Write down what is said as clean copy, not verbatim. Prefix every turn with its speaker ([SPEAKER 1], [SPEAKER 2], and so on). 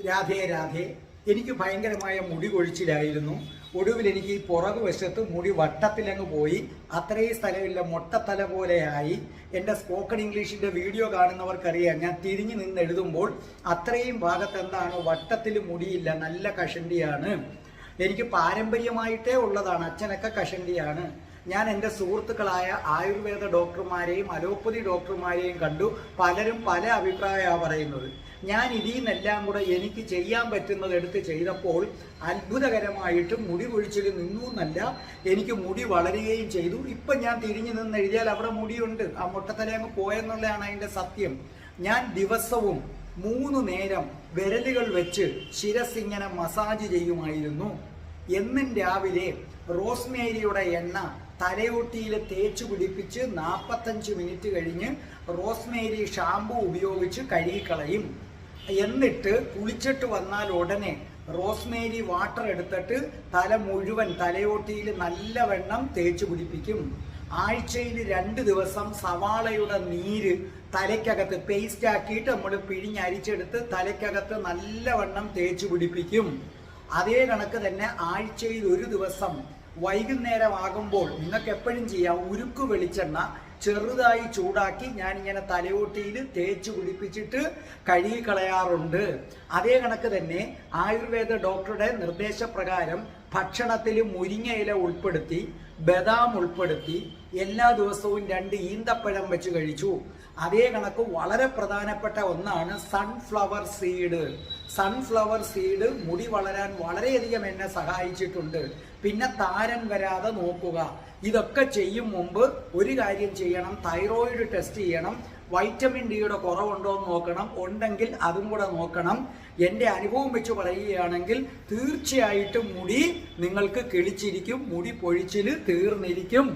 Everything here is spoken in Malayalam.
[SPEAKER 1] രാധേ രാധേ. എനിക്ക് ഭയങ്കരമായ മുടി കൊഴിച്ചിലായിരുന്നു. ഒടുവിൽ എനിക്ക് ഈ പുറകു വശത്ത് മുടി വട്ടത്തിലങ്ങ് പോയി. അത്രയും സ്ഥലമില്ല, മൊട്ടത്തല പോലെയായി. എൻ്റെ സ്പോക്കൺ ഇംഗ്ലീഷിൻ്റെ വീഡിയോ കാണുന്നവർക്കറിയാം, ഞാൻ തിരിഞ്ഞു നിന്ന് എഴുതുമ്പോൾ അത്രയും ഭാഗത്ത് എന്താണ് വട്ടത്തിൽ മുടിയില്ല, നല്ല കഷണ്ടിയാണ്. എനിക്ക് പാരമ്പര്യമായിട്ടേ ഉള്ളതാണ്, അച്ഛനൊക്കെ കഷണ്ടിയാണ്. ഞാൻ എൻ്റെ സുഹൃത്തുക്കളായ ആയുർവേദ ഡോക്ടർമാരെയും അലോപ്പതി ഡോക്ടർമാരെയും കണ്ടു. പലരും പല അഭിപ്രായമാണ് പറയുന്നത്. ഞാൻ ഇതിൽ നിന്നെല്ലാം കൂടെ എനിക്ക് ചെയ്യാൻ പറ്റുന്നത് എടുത്ത് ചെയ്തപ്പോൾ അത്ഭുതകരമായിട്ട് മുടി കൊഴിച്ചിൽ നിന്നു എന്നല്ല, എനിക്ക് മുടി വളരുകയും ചെയ്തു. ഇപ്പം ഞാൻ തിരിഞ്ഞു നിന്ന് എഴുതിയാൽ അവിടെ മുടിയുണ്ട്. ആ മുട്ടത്തല അങ്ങ് പോയെന്നുള്ളതാണ് അതിൻ്റെ സത്യം. ഞാൻ ദിവസവും 3 നേരം വിരലുകൾ വെച്ച് ശിരസിങ്ങനെ മസാജ് ചെയ്യുമായിരുന്നു. എന്നും രാവിലെ റോസ്മേരിയുടെ എണ്ണ തലയോട്ടിയിൽ തേച്ചു പിടിപ്പിച്ച് 45 മിനിറ്റ് കഴിഞ്ഞ് റോസ്മേരി ഷാമ്പു ഉപയോഗിച്ച് കഴുകിക്കളയും. എന്നിട്ട് കുളിച്ചിട്ട് വന്നാൽ ഉടനെ റോസ്മേരി വാട്ടർ എടുത്തിട്ട് തല മുഴുവൻ തലയോട്ടിയിൽ നല്ലവണ്ണം തേച്ചു പിടിപ്പിക്കും. ആഴ്ചയിൽ 2 ദിവസം സവാളയുടെ നീര് തലയ്ക്കകത്ത് പേസ്റ്റ് ആക്കിയിട്ട് നമ്മൾ പിഴിഞ്ഞരിച്ചെടുത്ത് തലയ്ക്കകത്ത് നല്ലവണ്ണം തേച്ചു പിടിപ്പിക്കും. അതേ കണക്ക് തന്നെ ആഴ്ചയിൽ 1 ദിവസം വൈകുന്നേരമാകുമ്പോൾ നിങ്ങൾക്ക് എപ്പോഴും ചെയ്യാം, ഉരുക്ക് വെളിച്ചെണ്ണ ചെറുതായി ചൂടാക്കി ഞാനിങ്ങനെ തലയോട്ടിയിൽ തേച്ച് പിടിപ്പിച്ചിട്ട് കഴുകിക്കളയാറുണ്ട്. അതേ കണക്ക് തന്നെ ആയുർവേദ ഡോക്ടറുടെ നിർദ്ദേശപ്രകാരം ഭക്ഷണത്തിൽ മുരിങ്ങയില ഉൾപ്പെടുത്തി ബദാം ഉൾപ്പെടുത്തി എല്ലാ ദിവസവും 2 ഈന്തപ്പഴം വെച്ച് കഴിച്ചു. അതേ കണക്ക് വളരെ പ്രധാനപ്പെട്ട ഒന്നാണ് സൺഫ്ലവർ സീഡ്. സൺഫ്ലവർ സീഡ് മുടി വളരാൻ വളരെയധികം എന്നെ സഹായിച്ചിട്ടുണ്ട്. പിന്നെ താരൻ വരാതെ നോക്കുക. ഇതൊക്കെ ചെയ്യും മുമ്പ് ഒരു കാര്യം ചെയ്യണം, തൈറോയിഡ് ടെസ്റ്റ് ചെയ്യണം. വൈറ്റമിൻ ഡിയുടെ കുറവുണ്ടോ എന്ന് നോക്കണം, ഉണ്ടെങ്കിൽ അതും കൂടെ നോക്കണം. എൻ്റെ അനുഭവം വെച്ച് പറയുകയാണെങ്കിൽ തീർച്ചയായിട്ടും മുടി നിങ്ങൾക്ക് കിളിച്ചിരിക്കും, മുടി പൊഴിച്ചിൽ തീർന്നിരിക്കും.